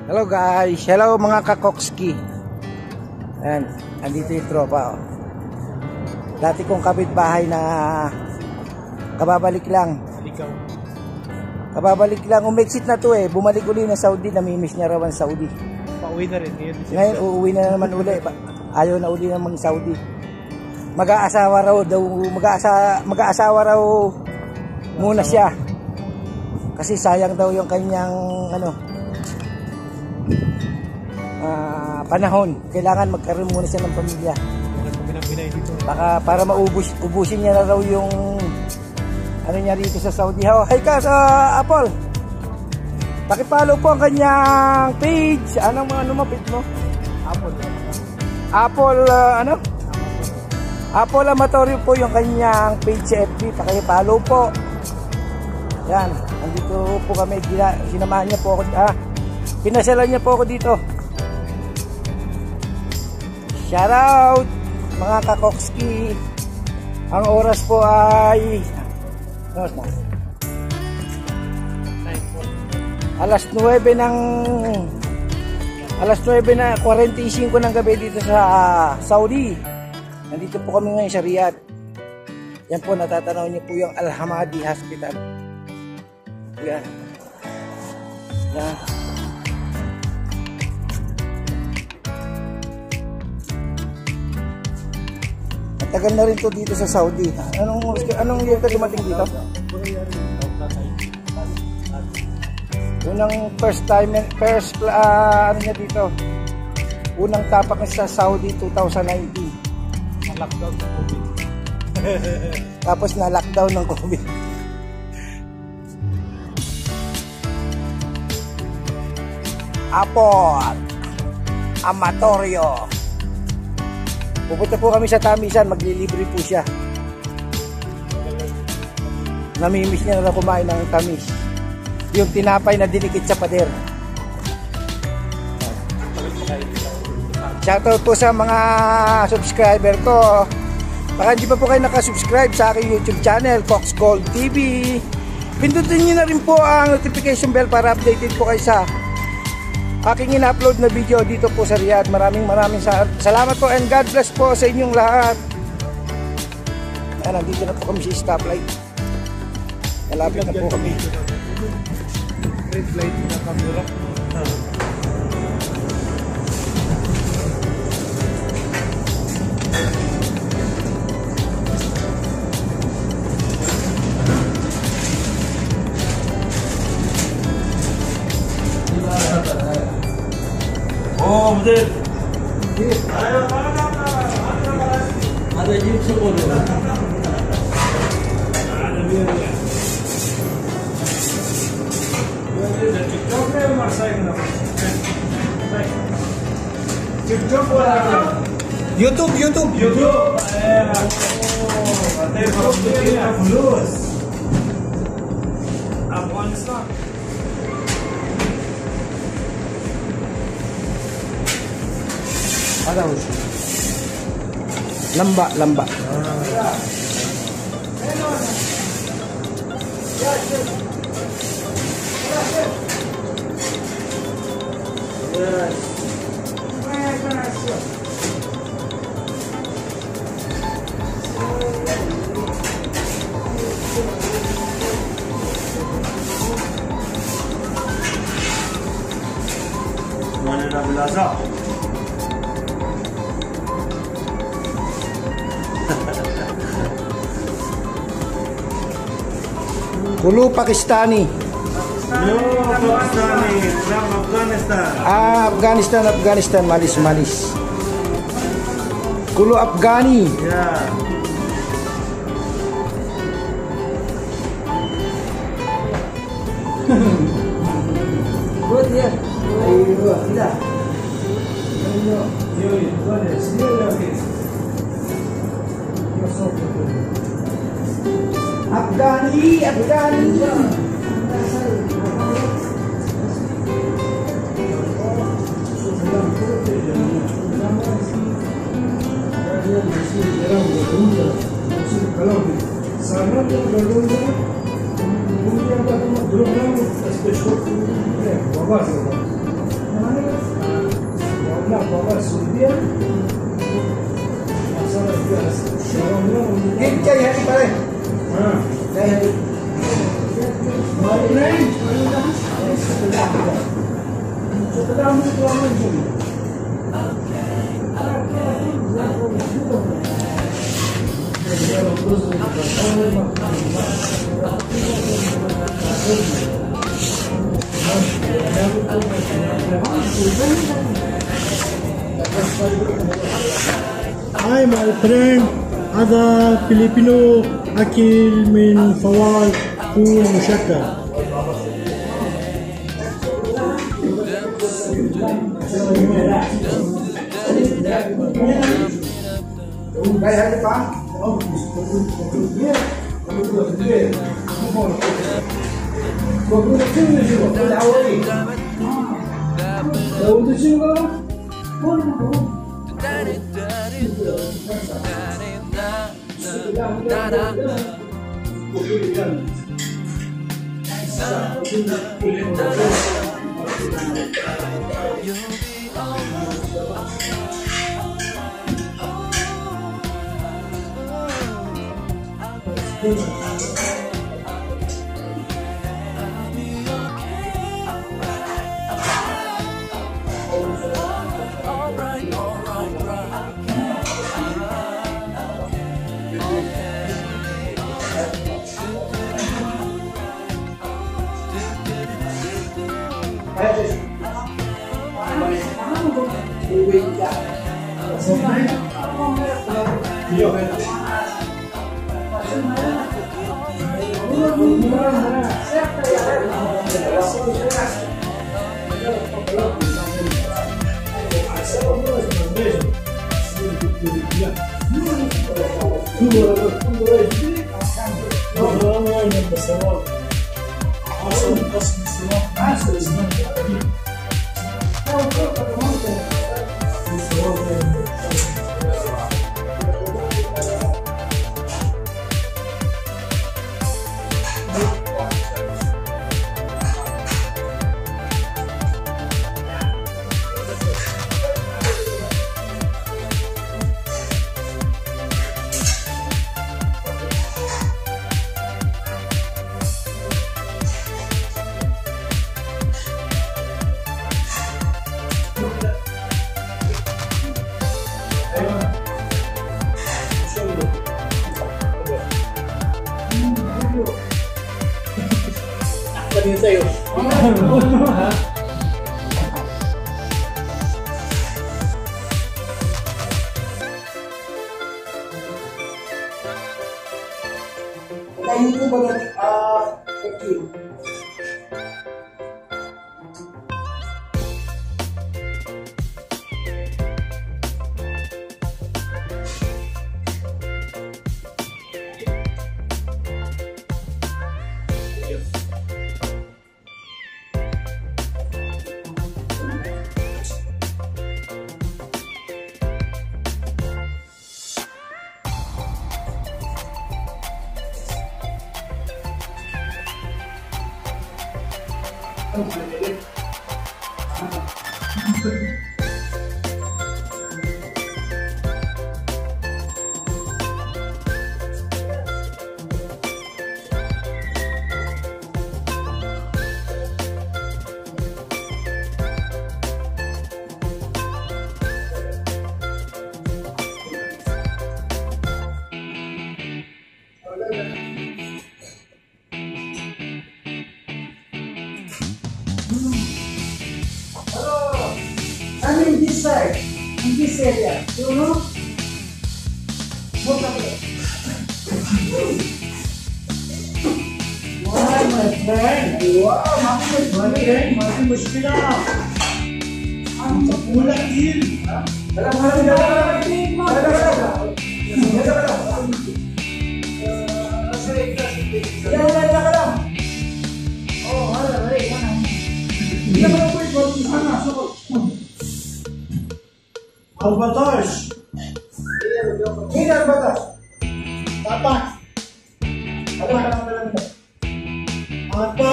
Hello guys, hello mga kakokski. Ayan, andito yung tropa. Dati kong kapitbahay na kababalik lang. Kababalik lang, umexit na to eh. Bumalik uli na Saudi, namimiss niya raw ang Saudi. Pauwi na rin. Ngayon uuwi na naman uli. Ayaw na uli namang Saudi. Mag-aasawa raw daw, mag-aasawa raw muna siya. Kasi sayang daw yung kanyang panahon. Kailangan magkaroon muna siya ng pamilya. Baka para ubusin niya na raw yung niya rito sa Saudi. Hi ka sa Apple. Pakipollow po ang kanyang page. Ano page mo? Apple Apple Amatorio po yung kanyang page sa FB. Pakipollow po. Yan, andito po kami. Sinamahan niya po ako. Pinasalan niya po ako dito. Shout out mga kakokski. Ang oras po ay alas 9 na 45 ng gabi dito sa Saudi. Nandito po kami ngayon sa Riyadh. Yan po, natatanaw niyo po yung Al Hamadi Hospital. Yan. Yan. Tagal na rin to dito sa Saudi. Anong year ka dumating dito? Unang niya dito. Unang tapak niya sa Saudi 2019. Na-lockdown ng COVID. Tapos na-lockdown ng COVID. Apple Amatorio. Pupunta po kami sa Tamisan, maglilibre po siya. Namimiss niya na kumain ng tamis. Yung tinapay na dinikit sa pader. Shoutout po sa mga subscriber ko. Baka hindi pa po kayo nakasubscribe sa aking YouTube channel, Fox Gold TV. Pindutin niyo na rin po ang notification bell para updated po kayo sa aking in-upload na video dito po sa Riyadh. Maraming salamat po and God bless po sa inyong lahat. Nandito na po kami sa stoplight. Malapit na po kami. Red light na kamera. Oh, betul. Ada YouTube boleh. Ada dia. Ada TikTok ni masa ini. TikTok boleh. YouTube. Oh, ada dia fulus. Afghanistan. Ada lamba. Mana nak belajar? Kulu Pakistani. No, Pakistani, from Afghanistan. Afghanistan, malis. Kulu Afghani. Ya. Good ya. Tidak. Afghani. Game chay hari pare. Chay hari. Hi my friend, ada Filipino akil min Fawal Pool Mushaka. Chay hari pa. Kain itu banyak kecil. I'm in this side, in this area. You know? What happened? Wow, my friend. Wow, my friend. Mati mushkil ah. Ang pula din. Dalam hari dalam. Oh, hari. Kita boleh buat di sana. Albatas. Ini albatas. Apa? Apa? Apa?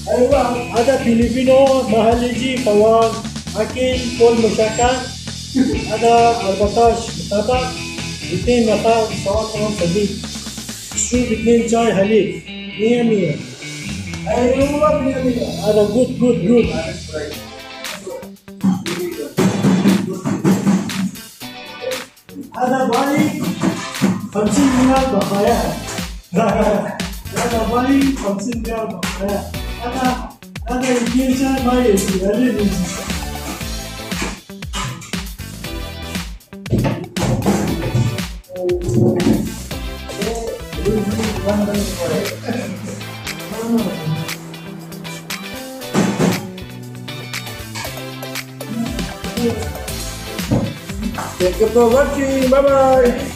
Ada Filipino, Mahaliji, Fawaz, Akil, Paul Musyaka, ada Albatash, Mustafa, Itin, Mata, Sawat, Sadiq. Soup between chai, halib. Mia. Ada good. Ada balik 50 gram bapaya. Ada balik 50 gram bapaya. Ada ikan chai balik ada ni. Thank you for watching. Bye bye.